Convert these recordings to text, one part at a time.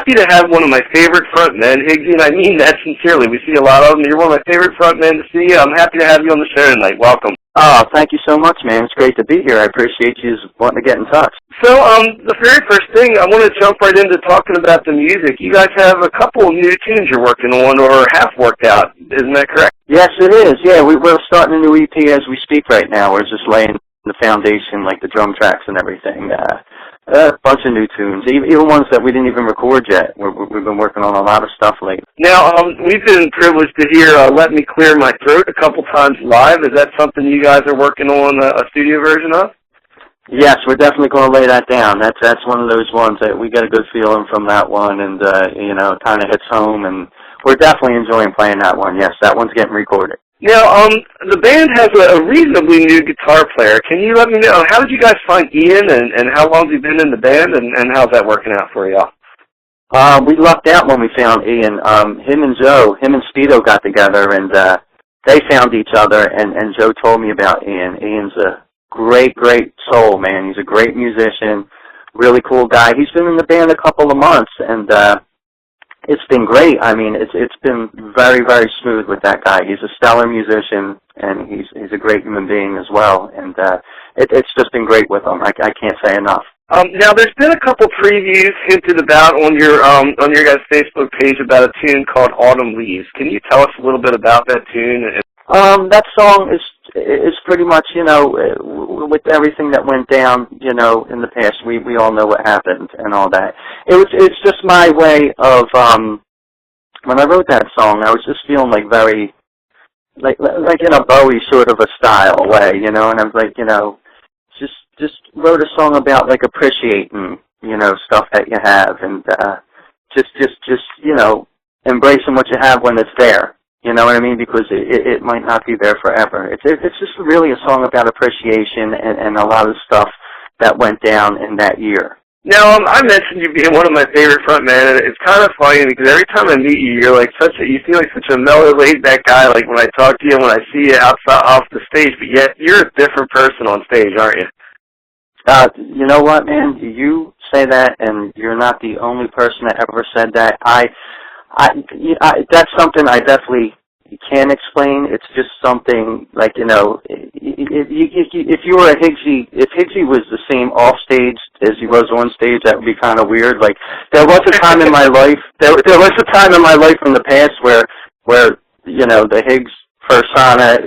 happy to have one of my favorite frontmen, Higgsy, and I mean that sincerely. We see a lot of them. You're one of my favorite frontmen to see. I'm happy to have you on the show tonight. Welcome. Oh, thank you so much, man. It's great to be here. I appreciate you wanting to get in touch. So, the very first thing, I want to jump right into talking about the music. You guys have a couple of new tunes you're working on or have worked out. Isn't that correct? Yes, it is. Yeah, we're starting a new EP as we speak right now. We're just laying the foundation, like the drum tracks and everything. A bunch of new tunes, even ones that we didn't even record yet. We've been working on a lot of stuff lately. Now, we've been privileged to hear Let Me Clear My Throat a couple times live. Is that something you guys are working on a studio version of? Yes, we're definitely going to lay that down. That's one of those ones that we get a good feeling from that one, and you know, it kind of hits home, and we're definitely enjoying playing that one. Yes, that one's getting recorded. Now, the band has a reasonably new guitar player. Can you let me know, how did you guys find Ian, and how long have you been in the band, and how's that working out for y'all? We lucked out when we found Ian. Him and Speedo got together, and they found each other, and Joe told me about Ian. Ian's a great soul, man. He's a great musician, really cool guy. He's been in the band a couple of months, and it's been great. I mean, it's been very smooth with that guy. He's a stellar musician, and he's a great human being as well. And it's just been great with him. I can't say enough. Now, there's been a couple previews hinted about on your guys' Facebook page about a tune called Autumn Leaves. Can you tell us a little bit about that tune? That song is pretty much, you know, with everything that went down, you know, in the past. We all know what happened and all that. It's just my way of when I wrote that song, I was just feeling like very like in a Bowie sort of a style way, you know, and I was like, you know, just wrote a song about like appreciating, you know, stuff that you have, and just you know, embracing what you have when it's there. You know what I mean? Because it might not be there forever. It's just really a song about appreciation and a lot of stuff that went down in that year. Now, I mentioned you being one of my favorite frontmen, and it's kind of funny because every time I meet you, you're like you seem like such a mellow, laid-back guy. Like when I talk to you, when I see you outside off the stage, but yet you're a different person on stage, aren't you? You know what, man? You say that, and you're not the only person that ever said that. That's something I definitely can't explain. It's just something like, you know, if you were a Higgsy, if Higgsy was the same off stage as he was on stage, that would be kind of weird. Like there was a time in my life, there was a time in my life in the past where you know, the Higgs persona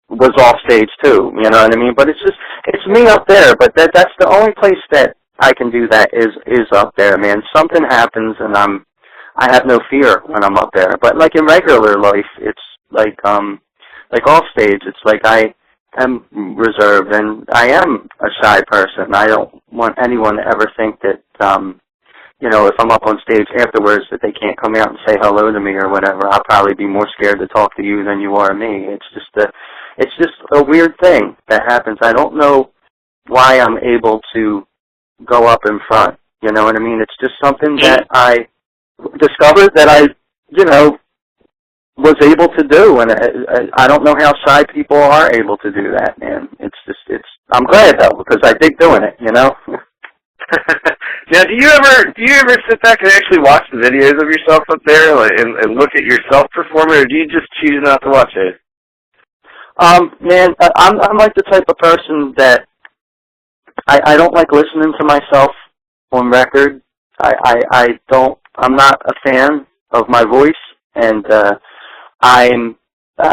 was off stage too. You know what I mean? But it's me up there. But that's the only place that I can do that is up there, man. Something happens and I have no fear when I'm up there. But like in regular life, it's like off stage, it's like I am reserved and I am a shy person. I don't want anyone to ever think that, you know, if I'm up on stage afterwards that they can't come out and say hello to me or whatever. I'll probably be more scared to talk to you than you are me. It's just a weird thing that happens. I don't know why I'm able to go up in front. You know what I mean? It's just something that I discovered that I, you know, was able to do, and I don't know how shy people are able to do that, man. I'm glad though, because I dig doing it, you know. Now, do you ever sit back and actually watch the videos of yourself up there and look at yourself performing, or do you just choose not to watch it? Man, I'm like the type of person that I don't like listening to myself on record. I'm not a fan of my voice, and I'm,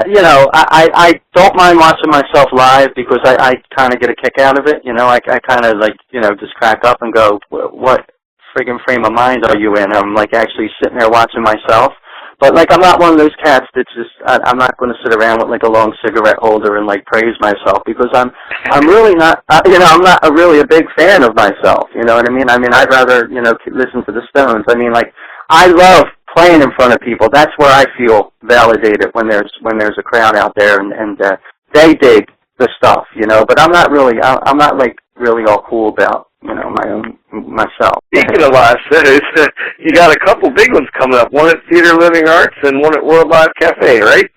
you know, I don't mind watching myself live because I kind of get a kick out of it. You know, I kind of like, you know, just crack up and go, what friggin' frame of mind are you in? I'm like actually sitting there watching myself. But like I'm not one of those cats that I'm not going to sit around with like a long cigarette holder and like praise myself, because I'm really not, you know, I'm not really a big fan of myself. You know what I mean? I'd rather, you know, listen to the Stones. I mean, like I love playing in front of people. That's where I feel validated, when there's a crowd out there and they dig the stuff, you know. But I'm not like really all cool about, you know, myself. Speaking of live shows, you got a couple big ones coming up. One at Theater Living Arts and one at World Live Cafe, right?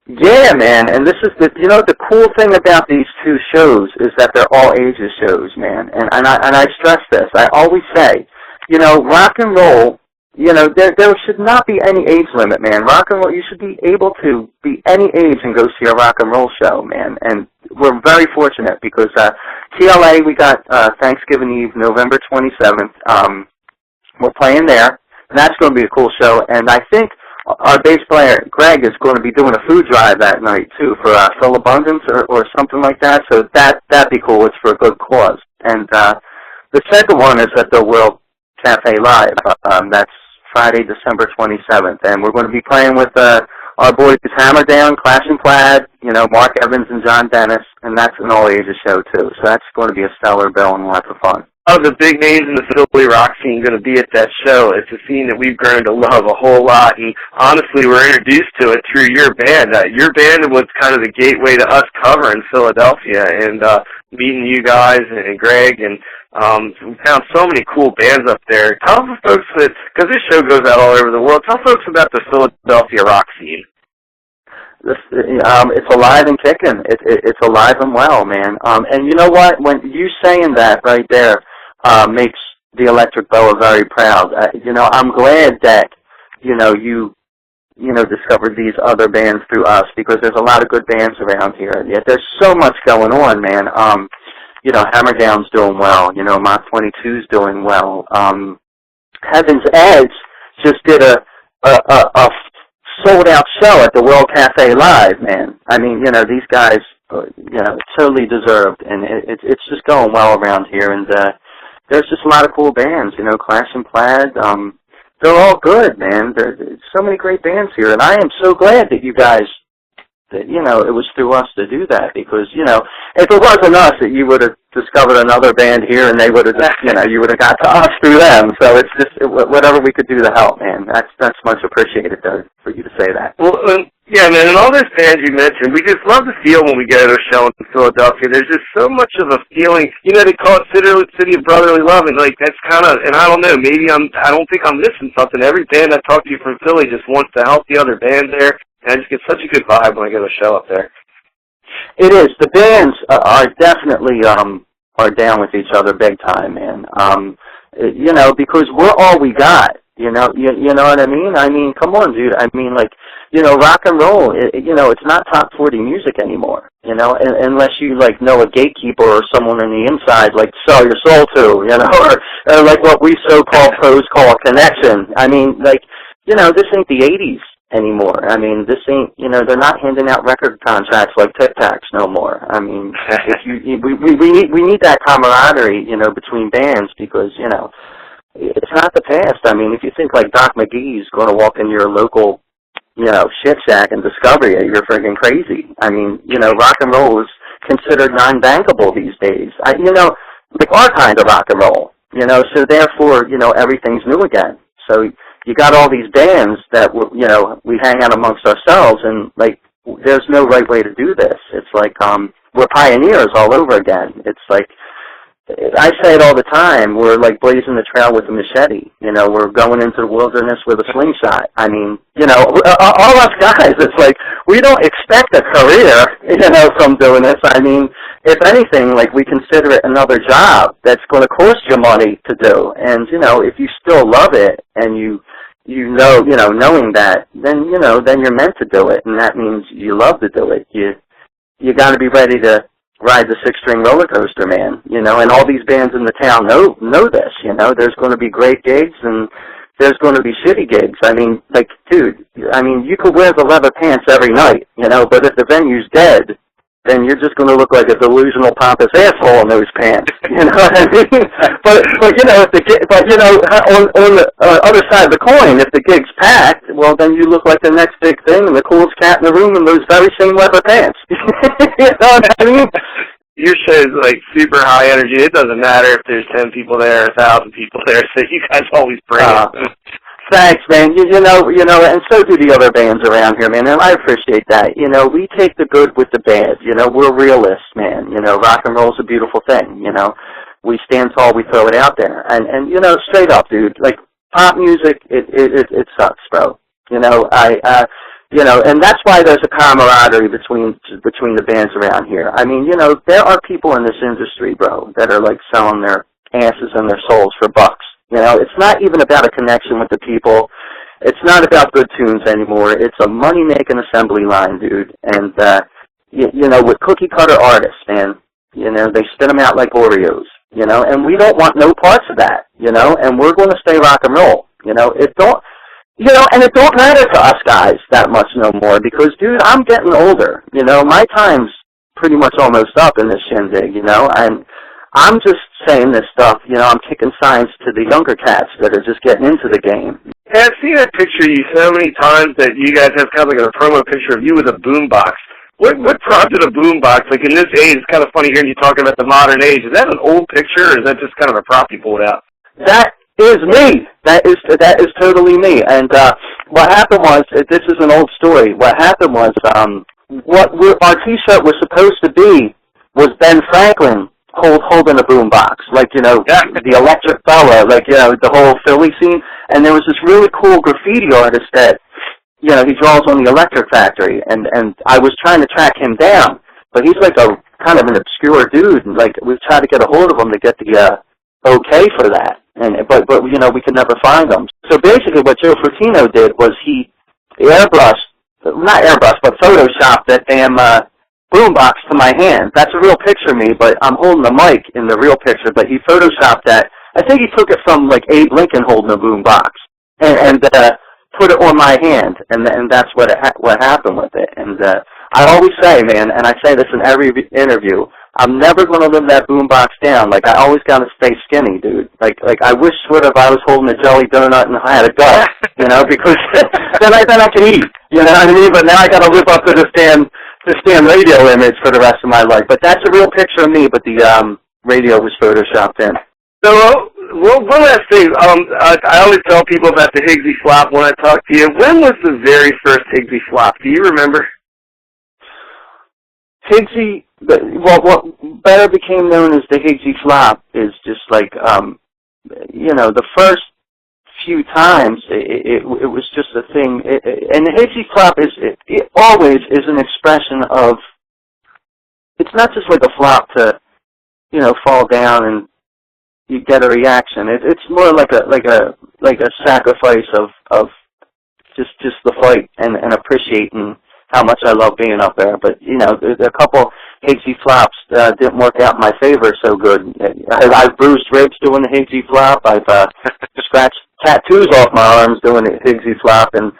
Yeah, man. And this is the cool thing about these two shows is that they're all ages shows, man. And I stress this. I always say rock and roll, there should not be any age limit, man. Rock and roll, you should be able to be any age and go see a rock and roll show, man. And we're very fortunate because TLA, we got Thanksgiving Eve, November 27th. We're playing there, and that's going to be a cool show. And I think our bass player, Greg, is going to be doing a food drive that night, too, for Phil Abundance or something like that. So that'd be cool. It's for a good cause. And the second one is at the World Cafe Live. That's Friday, December 27th. And we're going to be playing with our boys Hammer Down, Clash and Plaid, Mark Evans and John Dennis. And that's an all-ages show, too. So that's going to be a stellar bill and lots of fun. Of the big names in the Philly rock scene going to be at that show. It's a scene that we've grown to love a whole lot, and honestly, we're introduced to it through your band. Your band was kind of the gateway to us covering Philadelphia, and meeting you guys and Greg, and we found so many cool bands up there. Tell the folks because this show goes out all over the world, tell folks about the Philadelphia rock scene. It's alive and kicking. It's alive and well, man. And you know what? When you saying that right there makes the Electric Boa very proud. I'm glad that you discovered these other bands through us because there's a lot of good bands around here. Yet there's so much going on, man. Hammer Down's doing well. Mach 22's doing well. Heaven's Edge just did a sold-out show at the World Cafe Live, man. I mean, these guys, totally deserved, and it's just going well around here, and there's just a lot of cool bands, Clash and Plaid. They're all good, man. There's so many great bands here, and I am so glad that you guys, that, it was through us to do that, because, if it wasn't us, that you would have discovered another band here, and they would have, you would have got to us through them. So it's just whatever we could do to help, man. That's much appreciated, though, for you to say that. Well, yeah, man, and all those bands you mentioned, we just love the feel when we get at a show in Philadelphia. There's just so much of a feeling. They call it City of Brotherly Love, and that's kind of, and I don't know, maybe I don't think I'm missing something. Every band I talk to from Philly just wants to help the other band there, and I just get such a good vibe when I go to a show up there. It is. The bands are definitely are down with each other big time, man. Because we're all we got. You know what I mean? I mean, come on, dude. I mean, rock and roll. It's not top 40 music anymore. Unless you know a gatekeeper or someone on the inside, sell your soul to. Or like what we so-called pros call a connection. I mean, this ain't the 80s anymore. I mean, this ain't, they're not handing out record contracts like Tic Tacs no more. I mean, we need that camaraderie, between bands because, it's not the past. I mean, if you think Doc McGee's going to walk in your local, shit shack and discover you, you're freaking crazy. I mean, rock and roll is considered non-bankable these days. Our kind of rock and roll, so therefore, everything's new again. So you got all these bands that, we hang out amongst ourselves, and, there's no right way to do this. It's we're pioneers all over again. It's I say it all the time, we're blazing the trail with a machete. We're going into the wilderness with a slingshot. I mean, all us guys, it's we don't expect a career, from doing this. I mean, if anything, we consider it another job that's going to cost you money to do. And, if you still love it and knowing that, then you're meant to do it. And that means you love to do it. You got to be ready to ride the six-string roller coaster, man, and all these bands in the town know this, there's going to be great gigs and there's going to be shitty gigs. I mean, dude, you could wear the leather pants every night, but if the venue's dead, then you're just going to look like a delusional pompous asshole in those pants, you know what I mean? But on the other side of the coin, if the gig's packed, well, then you look like the next big thing and the coolest cat in the room in those very same leather pants. You know what I mean? Your show is super high energy. It doesn't matter if there's 10 people there, 1,000 people there. So you guys always bring it. Thanks, man. You know, and so do the other bands around here, man. And I appreciate that. We take the good with the bad. We're realists, man. Rock and roll's a beautiful thing. We stand tall, we throw it out there, and straight up, dude. Pop music, it sucks, bro. And that's why there's a camaraderie between the bands around here. I mean, there are people in this industry, bro, that are selling their asses and their souls for bucks. You know, it's not even about a connection with the people. It's not about good tunes anymore. It's a money-making assembly line, dude. And, you know, with cookie-cutter artists, man, you know, they spin them out like Oreos, you know, and we don't want no parts of that, you know, and we're going to stay rock and roll, you know. It don't, you know, and it don't matter to us guys that much no more because, dude, I'm getting older, you know. My time's pretty much almost up in this shindig, you know, and I'm just saying this stuff, you know, I'm kicking signs to the younger cats that are just getting into the game. Hey, I've seen that picture of you so many times that you guys have kind of like a promo picture of you with a boombox. What prompted a boombox? Like in this age, it's kind of funny hearing you talking about the modern age. Is that an old picture, or is that just kind of a prop you pulled out? That is me. That is totally me. And what happened was, this is an old story. What happened was, our T-shirt was supposed to be was Ben Franklin holding a boombox, like, you know, the Electric Fella, like, you know, the whole Philly scene. And there was this really cool graffiti artist that, you know, he draws on the Electric Factory, and I was trying to track him down, but he's like a kind of an obscure dude, and like we tried to get a hold of him to get the okay for that, but you know, we could never find him. So basically, what Joe Fortino did was he not airbrushed, but photoshopped that damn boombox to my hand. That's a real picture of me, but I'm holding the mic in the real picture. But he photoshopped that. I think he took it from like Abe Lincoln holding a boombox, and put it on my hand, and that's what happened with it. And I always say, man, and I say this in every interview, I'm never going to live that boombox down. Like, I always got to stay skinny, dude. Like I wish sort of I was holding a jelly donut and I had a gut, you know, because then I can eat, you know what I mean? But now I got to live up to this damn radio image for the rest of my life. But that's a real picture of me, but the radio was photoshopped in. So, one last thing. I always tell people about the Higgsy flop when I talk to you. When was the very first Higgsy flop? Do you remember? Higgsy, well, what better became known as the Higgsy flop is just like, you know, the first few times it was just a thing. And the Higgsy flop it always is an expression of, it's not just like a flop to, you know, fall down and you get a reaction. It's more like a sacrifice of just the fight and appreciating how much I love being up there. But you know, a couple Higgsy flops didn't work out in my favor so good. I've bruised ribs doing the Higgsy flop. I've scratched tattoos off my arms doing the Higgsy flop, and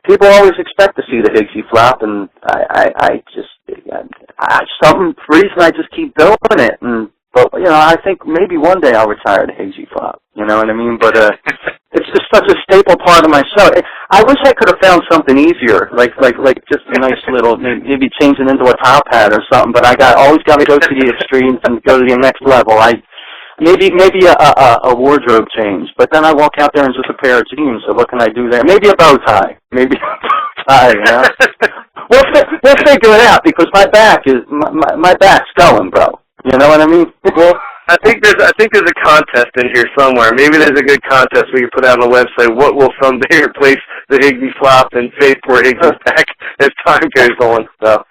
people always expect to see the Higgsy flop, and I just some reason I just keep doing it. But, you know, I think maybe one day I'll retire the Higgsy flop, you know what I mean? But it's just such a staple part of my show. I wish I could have found something easier, like just a nice little, maybe changing into a top hat or something, but always got to go to the extremes and go to the next level. Maybe a wardrobe change, but then I walk out there in just a pair of jeans, so what can I do there? Maybe a bow tie. Maybe a bow tie, you know? We'll figure it out, because my back's going, bro. You know what I mean? Well, I think there's a contest in here somewhere. Maybe there's a good contest we can put out on the website. What will someday replace the Higgsy flop and fade for Higgsy's back as time goes on? So,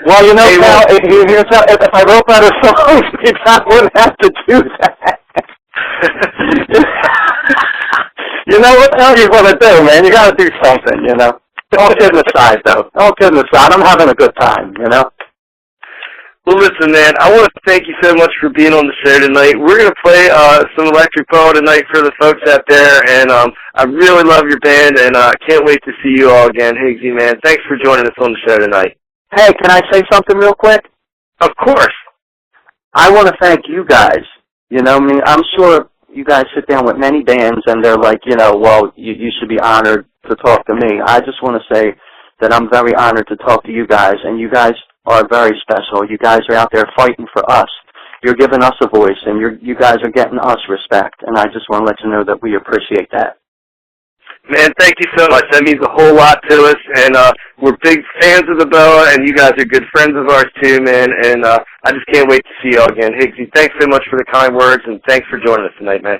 well, you know, hey, now, if I wrote out a song, maybe I wouldn't have to do that. You know what the hell you want to do, man? You got to do something, you know. All kidding aside, though. All kidding aside, I'm having a good time, you know. Well, listen, man, I want to thank you so much for being on the show tonight. We're going to play some Electric Ball tonight for the folks out there, and I really love your band, and I can't wait to see you all again. Higgsy, man, thanks for joining us on the show tonight. Hey, can I say something real quick? Of course. I want to thank you guys. You know, I mean, I'm sure you guys sit down with many bands, and they're like, you know, well, you should be honored to talk to me. I just want to say that I'm very honored to talk to you guys, and you guys are very special. You guys are out there fighting for us. You're giving us a voice, and you guys are getting us respect, and I just want to let you know that we appreciate that. Man, thank you so much. That means a whole lot to us, and we're big fans of the Boa, and you guys are good friends of ours too, man, and I just can't wait to see you all again. Higgsy, thanks so much for the kind words, and thanks for joining us tonight, man.